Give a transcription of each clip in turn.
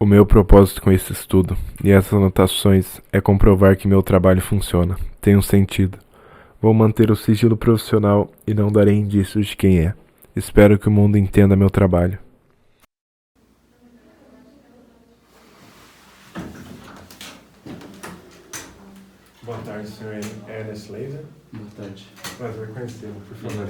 O meu propósito com esse estudo e essas anotações é comprovar que meu trabalho funciona, tem um sentido. Vou manter o sigilo profissional e não darei indícios de quem é. Espero que o mundo entenda meu trabalho. Boa tarde, senhor Ernest Laser. Boa tarde. Prazer conhecê-lo, por favor.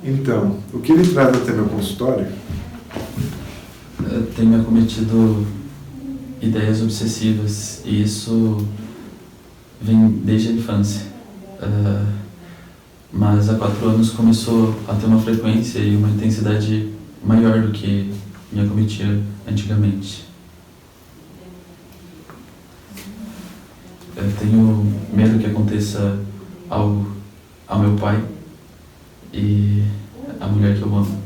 Então, o que lhe traz até meu consultório? Eu tenho acometido ideias obsessivas e isso vem desde a infância. Mas há 4 anos começou a ter uma frequência e uma intensidade maior do que me acometia antigamente. Eu tenho medo que aconteça algo ao meu pai e à mulher que eu amo.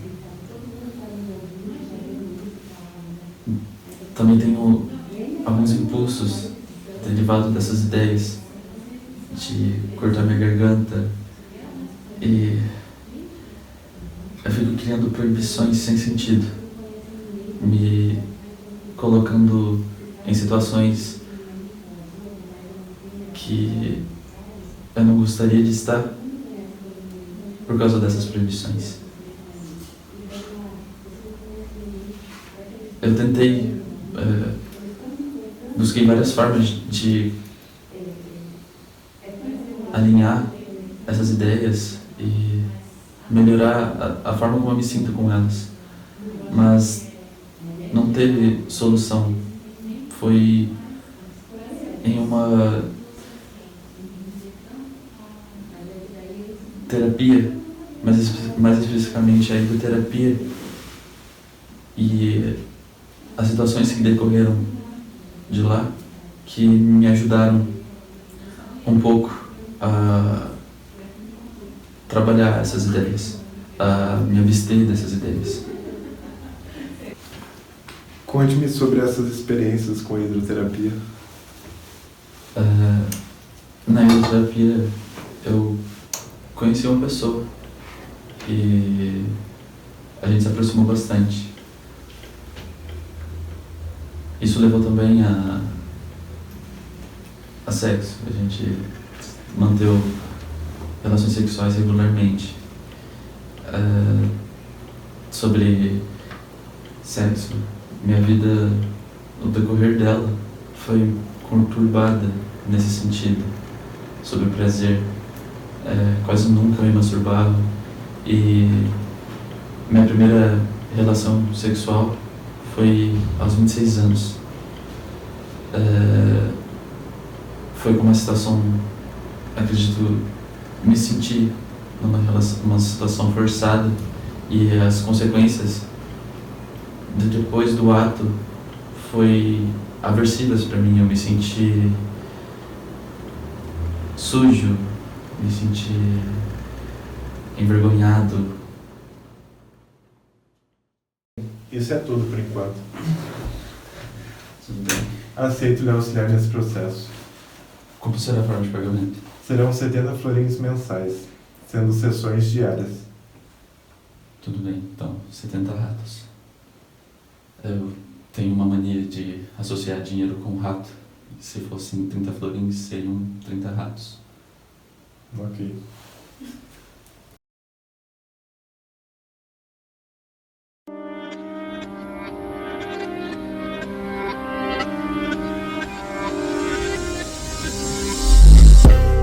Também tenho alguns impulsos derivados dessas ideias de cortar minha garganta e eu fico criando proibições sem sentido, me colocando em situações que eu não gostaria de estar por causa dessas proibições. Eu tentei, busquei várias formas de alinhar essas ideias e melhorar a forma como eu me sinto com elas, mas não teve solução. Foi em uma terapia, mais especificamente a hidroterapia e as situações que decorreram de lá que me ajudaram um pouco a trabalhar essas ideias, a me abster dessas ideias. Conte-me sobre essas experiências com a hidroterapia. Na hidroterapia eu conheci uma pessoa e a gente se aproximou bastante. Isso levou também a sexo. A gente manteve relações sexuais regularmente. Sobre sexo, minha vida, no decorrer dela, foi conturbada nesse sentido. Sobre prazer, quase nunca me masturbava e minha primeira relação sexual foi aos 26 anos. Foi com uma situação, acredito, me senti numa situação forçada e as consequências depois do ato foi aversivas para mim. Eu me senti sujo, me senti envergonhado. Isso é tudo por enquanto. Tudo bem. Aceito lhe auxiliar nesse processo. Como será a forma de pagamento? Serão 70 florins mensais, sendo sessões diárias. Tudo bem, então, 70 ratos. Eu tenho uma mania de associar dinheiro com rato. Se fossem 30 florins, seriam 30 ratos. Ok.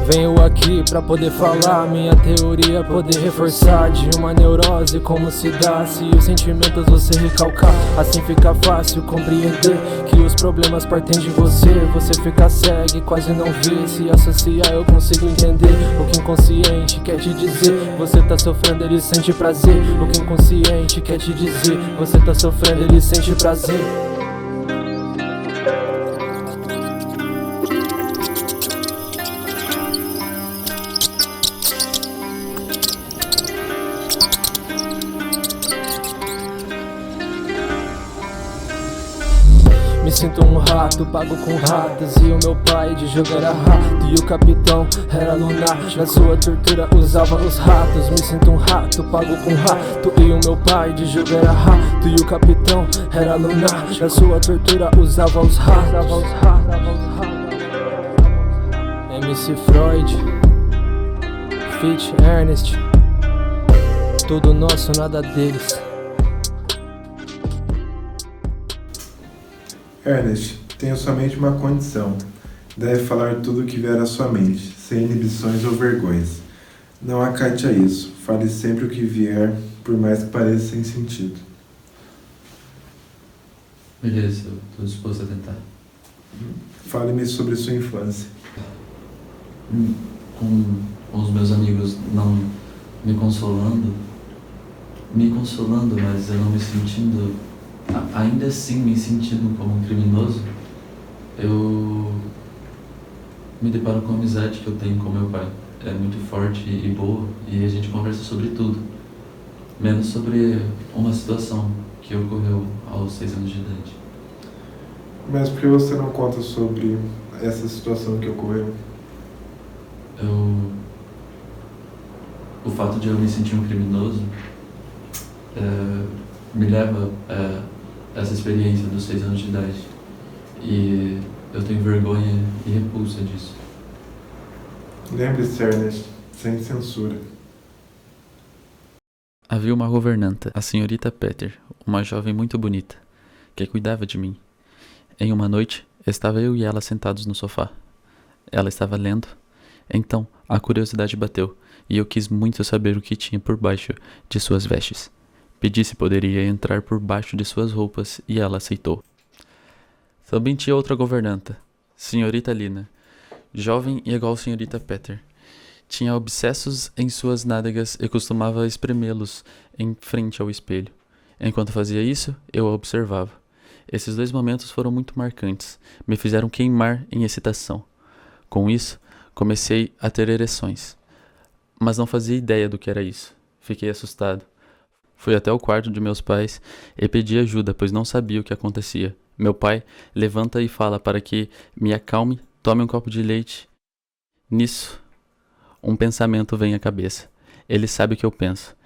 Venho aqui pra poder falar minha teoria, poder reforçar de uma neurose como se dá se os sentimentos você recalcar. Assim fica fácil compreender que os problemas partem de você. Você fica cego e quase não vê. Se associar eu consigo entender o que inconsciente quer te dizer. Você tá sofrendo, ele sente prazer. O que inconsciente quer te dizer. Você tá sofrendo, ele sente prazer. Me sinto um rato, pago com ratos. E o meu pai de jogo era rato, e o capitão era lunar. Na sua tortura usava os ratos. Me sinto um rato, pago com rato. E o meu pai de jogo era rato, e o capitão era lunar. Na sua tortura usava os ratos. MC Freud, Fit Ernest, tudo nosso, nada deles. Ernest, tenho somente uma condição. Deve falar tudo o que vier à sua mente, sem inibições ou vergonhas. Não acate a isso. Fale sempre o que vier, por mais que pareça sem sentido. Beleza, eu tô disposto a tentar. Fale-me sobre sua infância. Com os meus amigos não me consolando, mas eu não me sentindo, ainda assim me sentindo como um criminoso, eu me deparo com a amizade que eu tenho com meu pai. É muito forte e boa, e a gente conversa sobre tudo, menos sobre uma situação que ocorreu aos 6 anos de idade. Mas por que você não conta sobre essa situação que ocorreu? O fato de eu me sentir um criminoso me leva a essa experiência dos 6 anos de idade. E eu tenho vergonha e repulsa disso. Lembre-se, Ernest, sem censura. Havia uma governanta, a senhorita Peter, uma jovem muito bonita, que cuidava de mim. Em uma noite, estava eu e ela sentados no sofá. Ela estava lendo. Então, a curiosidade bateu, e eu quis muito saber o que tinha por baixo de suas vestes. Pedi se poderia entrar por baixo de suas roupas, e ela aceitou. Também tinha outra governanta, senhorita Lina, jovem e igual a senhorita Peter. Tinha obsessos em suas nádegas e costumava espremê-los em frente ao espelho. Enquanto fazia isso, eu a observava. Esses 2 momentos foram muito marcantes, me fizeram queimar em excitação. Com isso, comecei a ter ereções, mas não fazia ideia do que era isso. Fiquei assustado. Fui até o quarto de meus pais e pedi ajuda, pois não sabia o que acontecia. Meu pai levanta e fala para que me acalme, tome um copo de leite. Nisso, um pensamento vem à cabeça. Ele sabe o que eu penso.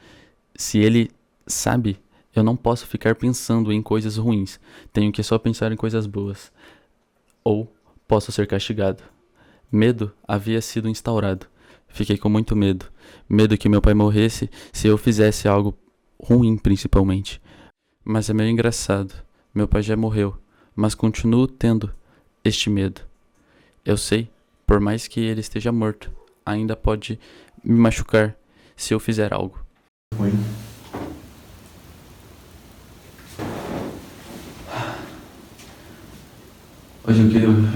Se ele sabe, eu não posso ficar pensando em coisas ruins. Tenho que só pensar em coisas boas. Ou posso ser castigado. Medo havia sido instaurado. Fiquei com muito medo. Medo que meu pai morresse se eu fizesse algo ruim, principalmente. Mas é meio engraçado. Meu pai já morreu, mas continuo tendo este medo. Eu sei, por mais que ele esteja morto, ainda pode me machucar se eu fizer algo. Ruim. Hoje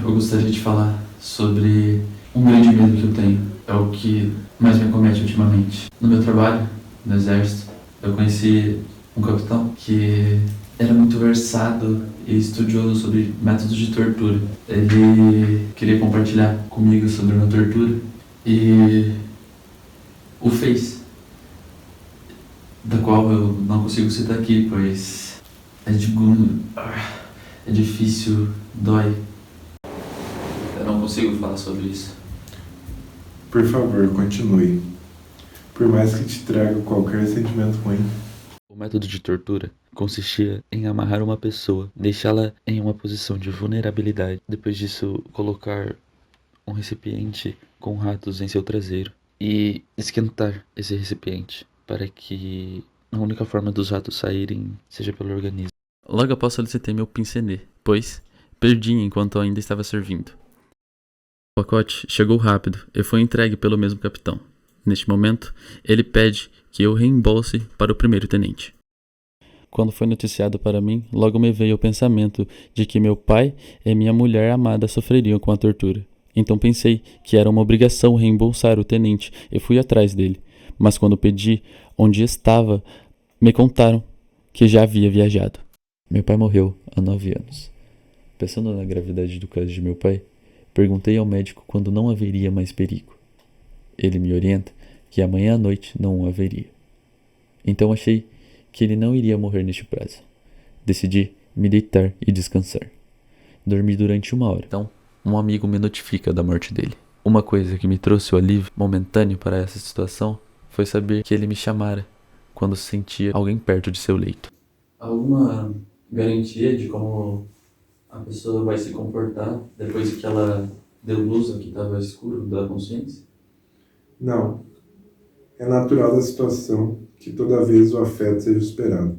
eu gostaria de falar sobre um grande medo que eu tenho. É o que mais me acomete ultimamente. No meu trabalho, no exército, eu conheci um capitão que era muito versado e estudioso sobre métodos de tortura. Ele queria compartilhar comigo sobre uma tortura e o fez, da qual eu não consigo citar aqui, pois é difícil, dói. Eu não consigo falar sobre isso. Por favor, continue. Por mais que te traga qualquer sentimento ruim. O método de tortura consistia em amarrar uma pessoa, deixá-la em uma posição de vulnerabilidade. Depois disso, colocar um recipiente com ratos em seu traseiro e esquentar esse recipiente para que a única forma dos ratos saírem seja pelo organismo. Logo após solicitei meu pincenê, pois perdi enquanto ainda estava servindo. O pacote chegou rápido e foi entregue pelo mesmo capitão. Neste momento, ele pede que eu reembolse para o primeiro tenente. Quando foi noticiado para mim, logo me veio o pensamento de que meu pai e minha mulher amada sofreriam com a tortura. Então pensei que era uma obrigação reembolsar o tenente e fui atrás dele. Mas quando pedi onde estava, me contaram que já havia viajado. Meu pai morreu há 9 anos. Pensando na gravidade do caso de meu pai, perguntei ao médico quando não haveria mais perigo. Ele me orienta que amanhã à noite não haveria. Então achei que ele não iria morrer neste prazo. Decidi me deitar e descansar. dormir durante 1 hora. Então, um amigo me notifica da morte dele. Uma coisa que me trouxe o alívio momentâneo para essa situação foi saber que ele me chamara quando sentia alguém perto de seu leito. Alguma garantia de como a pessoa vai se comportar depois que ela deu luz ao que estava escuro da consciência? Não. É natural da situação que toda vez o afeto seja esperado,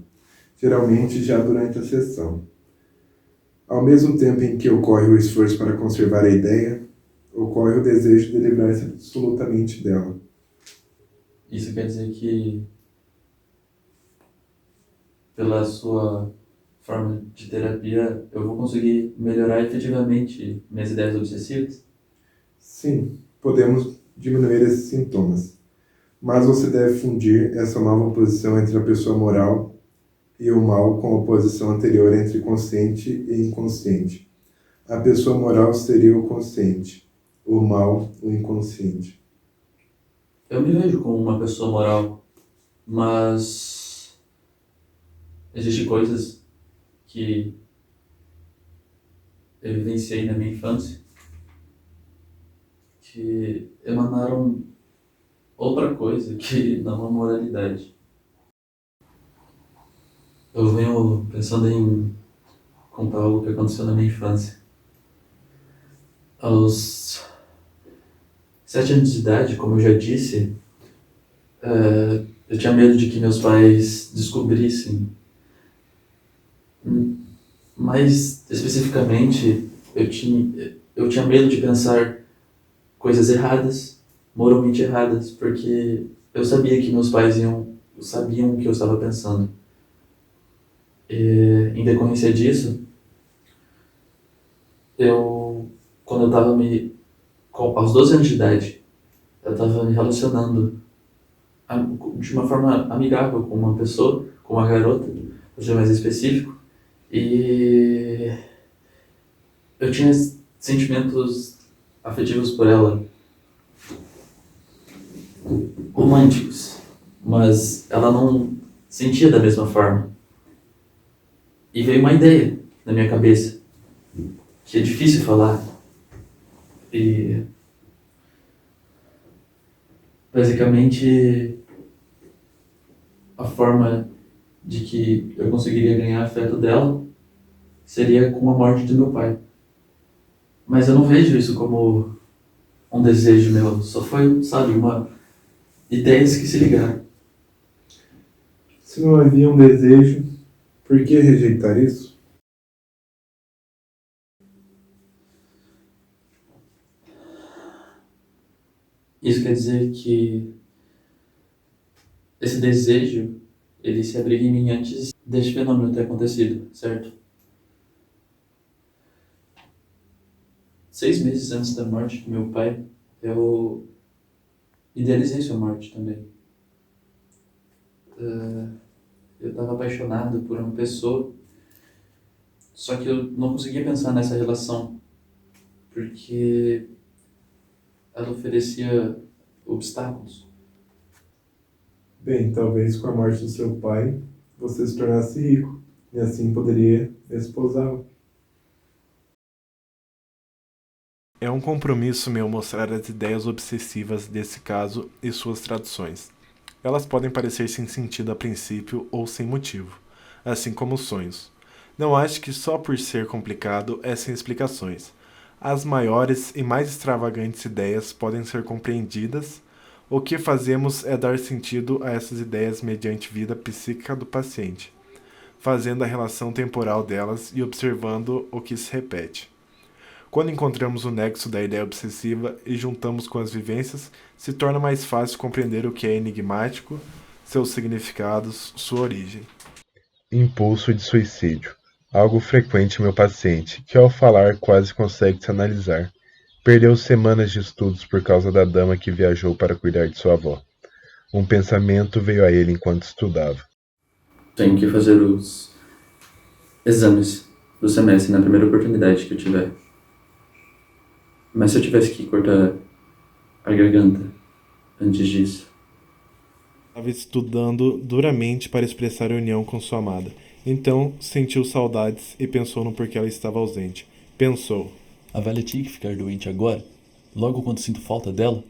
geralmente já durante a sessão. Ao mesmo tempo em que ocorre o esforço para conservar a ideia, ocorre o desejo de livrar-se absolutamente dela. Isso quer dizer que, pela sua forma de terapia, eu vou conseguir melhorar efetivamente minhas ideias obsessivas? Sim, podemos diminuir esses sintomas, mas você deve fundir essa nova posição entre a pessoa moral e o mal com a posição anterior entre consciente e inconsciente. A pessoa moral seria o consciente, o mal, o inconsciente. Eu me vejo como uma pessoa moral, mas existem coisas que eu vivenciei na minha infância que emanaram outra coisa que não a moralidade. Eu venho pensando em contar algo que aconteceu na minha infância. Aos 7 anos de idade, como eu já disse, eu tinha medo de que meus pais descobrissem. Mais especificamente, eu tinha medo de pensar coisas erradas, moralmente erradas, porque eu sabia que meus pais sabiam o que eu estava pensando. E, em decorrência disso, quando eu estava aos 12 anos de idade, eu estava me relacionando de uma forma amigável com uma pessoa, com uma garota, para ser mais específico, e eu tinha sentimentos afetivos por ela, românticos, mas ela não sentia da mesma forma. E veio uma ideia na minha cabeça, que é difícil falar, e basicamente a forma de que eu conseguiria ganhar afeto dela seria com a morte do meu pai. Mas eu não vejo isso como um desejo meu, só foi, sabe, ideias que se ligaram. Se não havia um desejo, por que rejeitar isso? Isso quer dizer que esse desejo, ele se abriga em mim antes deste fenômeno ter acontecido, certo? 6 meses antes da morte do meu pai, eu idealizei sua morte também. Eu estava apaixonado por uma pessoa, só que eu não conseguia pensar nessa relação, porque ela oferecia obstáculos. Bem, talvez com a morte do seu pai, você se tornasse rico, e assim poderia esposá-lo. É um compromisso meu mostrar as ideias obsessivas desse caso e suas traduções. Elas podem parecer sem sentido a princípio ou sem motivo, assim como os sonhos. Não acho que só por ser complicado é sem explicações. As maiores e mais extravagantes ideias podem ser compreendidas. O que fazemos é dar sentido a essas ideias mediante vida psíquica do paciente, fazendo a relação temporal delas e observando o que se repete. Quando encontramos o nexo da ideia obsessiva e juntamos com as vivências, se torna mais fácil compreender o que é enigmático, seus significados, sua origem. Impulso de suicídio. Algo frequente em meu paciente, que ao falar quase consegue se analisar. Perdeu semanas de estudos por causa da dama que viajou para cuidar de sua avó. Um pensamento veio a ele enquanto estudava. Tenho que fazer os exames do semestre na primeira oportunidade que eu tiver. Mas se eu tivesse que cortar a garganta antes disso? Estava estudando duramente para expressar a união com sua amada. Então sentiu saudades e pensou no porquê ela estava ausente. Pensou. A velha tinha que ficar doente agora, logo quando sinto falta dela?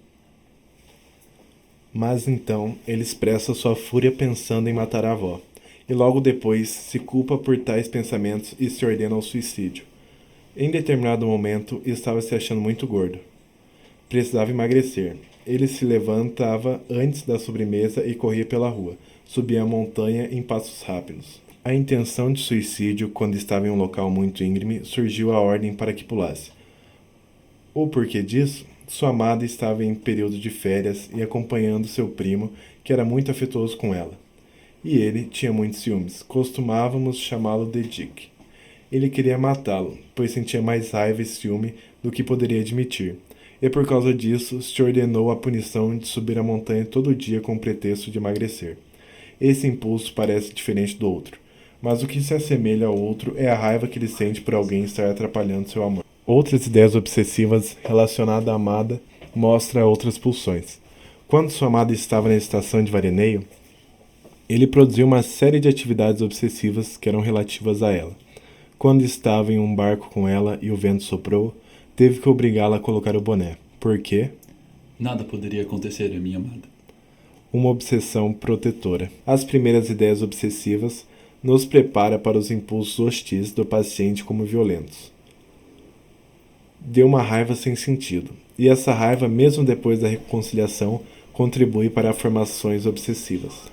Mas então ele expressa sua fúria pensando em matar a avó, e logo depois se culpa por tais pensamentos e se ordena ao suicídio. Em determinado momento estava se achando muito gordo. Precisava emagrecer. Ele se levantava antes da sobremesa e corria pela rua. Subia a montanha em passos rápidos. A intenção de suicídio, quando estava em um local muito íngreme, surgiu a ordem para que pulasse. O porquê disso? Sua amada estava em período de férias e acompanhando seu primo, que era muito afetuoso com ela. E ele tinha muitos ciúmes. Costumávamos chamá-lo de Dick. Ele queria matá-lo, pois sentia mais raiva e ciúme do que poderia admitir. E por causa disso, se ordenou a punição de subir a montanha todo dia com o pretexto de emagrecer. Esse impulso parece diferente do outro, mas o que se assemelha ao outro é a raiva que ele sente por alguém estar atrapalhando seu amor. Outras ideias obsessivas relacionadas à amada mostram outras pulsões. Quando sua amada estava na estação de veraneio, ele produziu uma série de atividades obsessivas que eram relativas a ela. Quando estava em um barco com ela e o vento soprou, teve que obrigá-la a colocar o boné. Por quê? Nada poderia acontecer a minha amada. Uma obsessão protetora. As primeiras ideias obsessivas nos prepara para os impulsos hostis do paciente como violentos. Deu uma raiva sem sentido, e essa raiva, mesmo depois da reconciliação, contribui para formações obsessivas.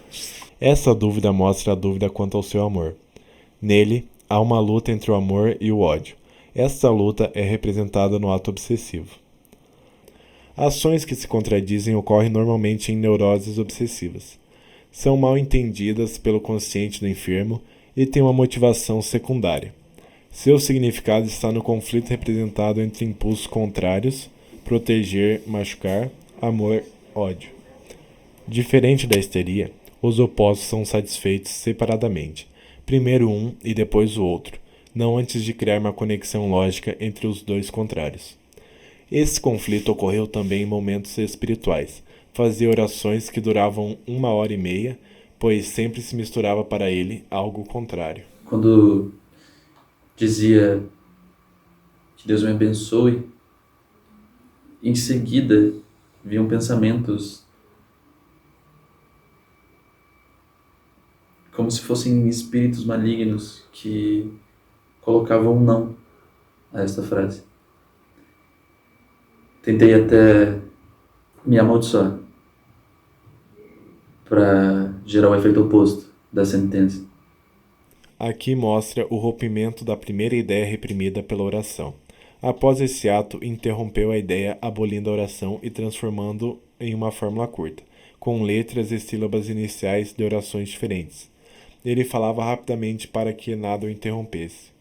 Essa dúvida mostra a dúvida quanto ao seu amor. Nele, há uma luta entre o amor e o ódio. Essa luta é representada no ato obsessivo. Ações que se contradizem ocorrem normalmente em neuroses obsessivas. São mal entendidas pelo consciente do enfermo e têm uma motivação secundária. Seu significado está no conflito representado entre impulsos contrários, proteger, machucar, amor, ódio. Diferente da histeria, os opostos são satisfeitos separadamente, primeiro um e depois o outro, não antes de criar uma conexão lógica entre os dois contrários. Esse conflito ocorreu também em momentos espirituais. Fazia orações que duravam 1h30, pois sempre se misturava para ele algo contrário. Quando dizia que Deus me abençoe, em seguida vinham pensamentos como se fossem espíritos malignos que colocavam um não a esta frase. Tentei até me amaldiçoar para gerar o efeito oposto da sentença. Aqui mostra o rompimento da primeira ideia reprimida pela oração. Após esse ato, interrompeu a ideia abolindo a oração e transformando em uma fórmula curta, com letras e sílabas iniciais de orações diferentes. Ele falava rapidamente para que nada o interrompesse.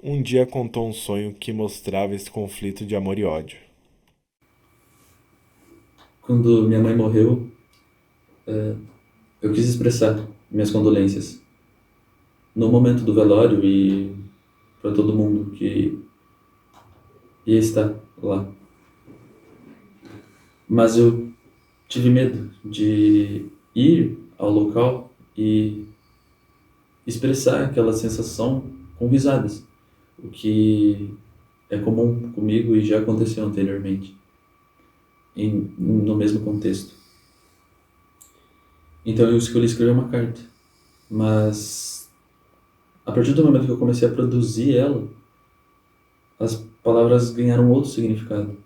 Um dia contou um sonho que mostrava esse conflito de amor e ódio. Quando minha mãe morreu, eu quis expressar minhas condolências no momento do velório e para todo mundo que ia estar lá. Mas eu tive medo de ir ao local e expressar aquela sensação com risadas, o que é comum comigo e já aconteceu anteriormente, no mesmo contexto. Então eu escolhi escrever uma carta, mas a partir do momento que eu comecei a produzir ela, as palavras ganharam outro significado,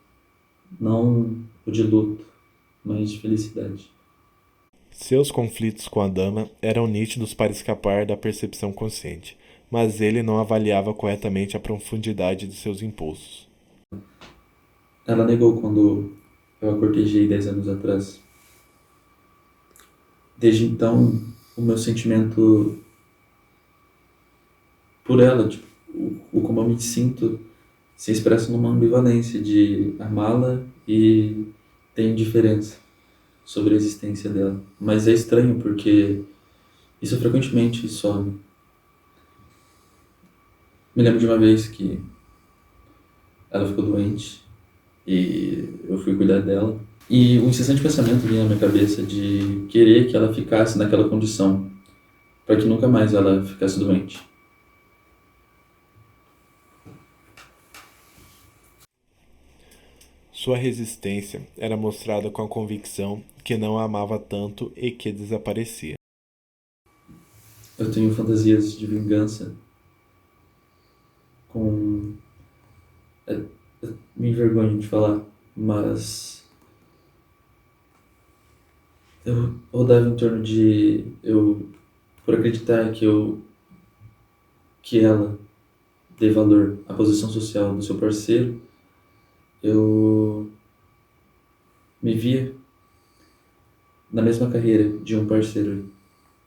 não o de luto, mas de felicidade. Seus conflitos com a dama eram nítidos para escapar da percepção consciente, mas ele não avaliava corretamente a profundidade de seus impulsos. Ela negou quando eu a cortejei 10 anos atrás. Desde então, o meu sentimento por ela, o como eu me sinto, se expressa numa ambivalência de amá-la e ter indiferença sobre a existência dela. Mas é estranho porque isso frequentemente some. Me lembro de uma vez que ela ficou doente e eu fui cuidar dela. E um incessante pensamento vinha na minha cabeça de querer que ela ficasse naquela condição, para que nunca mais ela ficasse doente. Sua resistência era mostrada com a convicção que não a amava tanto e que desaparecia. Eu tenho fantasias de vingança me envergonho de falar, mas eu rodava em torno de por acreditar que ela dê valor à posição social do seu parceiro, eu me via na mesma carreira de um parceiro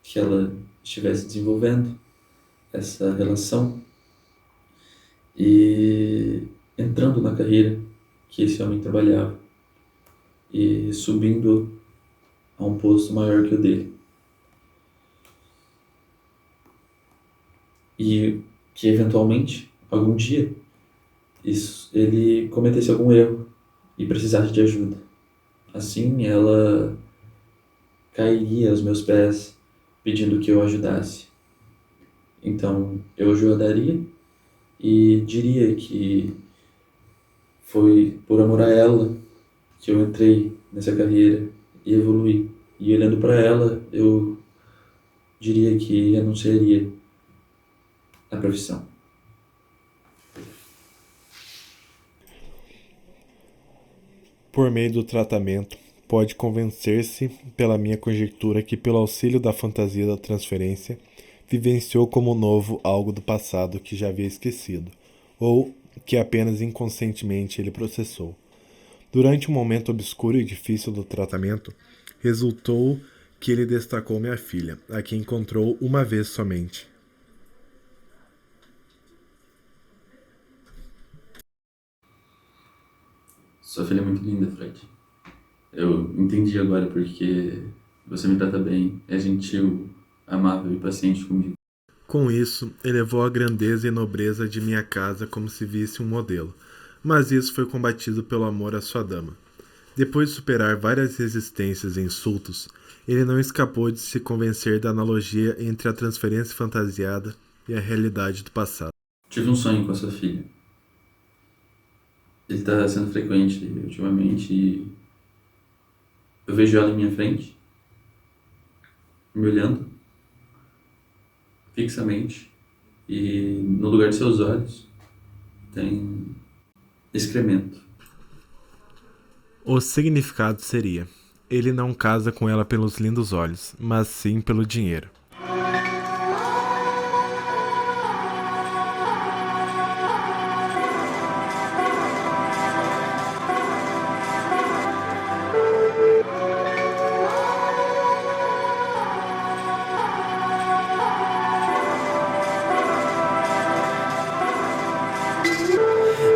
que ela estivesse desenvolvendo essa relação e entrando na carreira que esse homem trabalhava e subindo a um posto maior que o dele. E que eventualmente, algum dia, ele cometesse algum erro e precisasse de ajuda. Assim, ela cairia aos meus pés pedindo que eu ajudasse. Então, eu ajudaria e diria que foi por amor a ela que eu entrei nessa carreira e evoluí. E olhando para ela, eu diria que renunciaria à profissão. Por meio do tratamento, pode convencer-se pela minha conjectura que, pelo auxílio da fantasia da transferência, vivenciou como novo algo do passado que já havia esquecido, ou que apenas inconscientemente ele processou. Durante um momento obscuro e difícil do tratamento, resultou que ele destacou minha filha, a quem encontrou uma vez somente. Sua filha é muito linda, Fred. Eu entendi agora porque você me trata bem, é gentil, amável e paciente comigo. Com isso, elevou a grandeza e nobreza de minha casa como se visse um modelo, mas isso foi combatido pelo amor à sua dama. Depois de superar várias resistências e insultos, ele não escapou de se convencer da analogia entre a transferência fantasiada e a realidade do passado. Tive um sonho com a sua filha. Ele está sendo frequente ultimamente e eu vejo ela em minha frente, me olhando fixamente, e no lugar de seus olhos tem excremento. O significado seria: ele não casa com ela pelos lindos olhos, mas sim pelo dinheiro.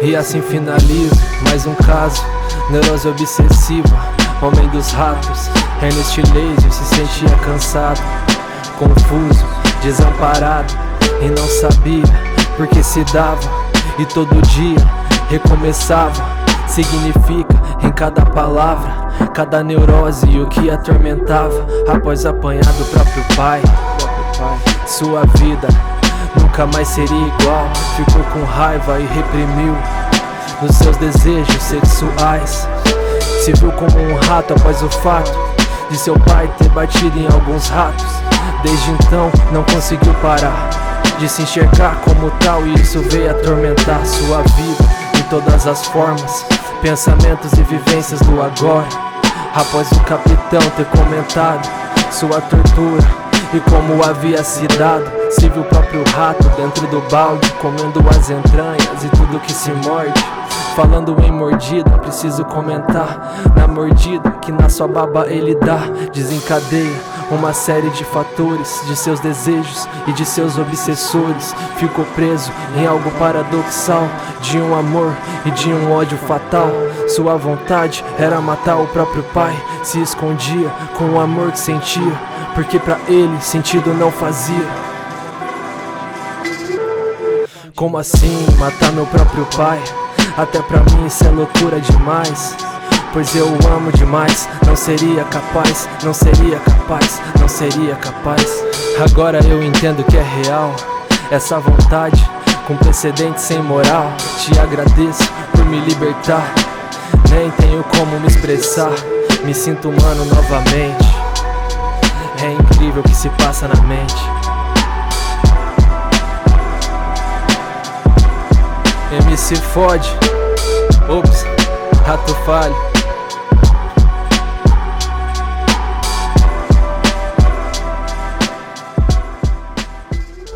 E assim finalizo mais um caso, neurose obsessiva, homem dos ratos. Ernest Laser se sentia cansado, confuso, desamparado, e não sabia por que se dava, e todo dia recomeçava. Significa em cada palavra, cada neurose e o que atormentava. Após apanhar do próprio pai, sua vida nunca mais seria igual. Ficou com raiva e reprimiu nos seus desejos sexuais. Se viu como um rato após o fato de seu pai ter batido em alguns ratos. Desde então não conseguiu parar de se enxergar como tal, e isso veio atormentar sua vida em todas as formas, pensamentos e vivências do agora. Após o capitão ter comentado sua tortura e como havia se dado, se viu o próprio rato dentro do balde, comendo as entranhas e tudo que se morde. Falando em mordida, preciso comentar na mordida que na sua baba ele dá. Desencadeia uma série de fatores, de seus desejos e de seus obsessores. Ficou preso em algo paradoxal, de um amor e de um ódio fatal. Sua vontade era matar o próprio pai, se escondia com o amor que sentia, porque pra ele sentido não fazia. Como assim matar meu próprio pai? Até pra mim isso é loucura demais, pois eu o amo demais. Não seria capaz, não seria capaz, não seria capaz. Agora eu entendo que é real essa vontade, com precedentes sem moral. Te agradeço por me libertar nem tenho como me expressar. Me sinto humano novamente. É incrível o que se passa na mente. MC fode. Ops, rato falho.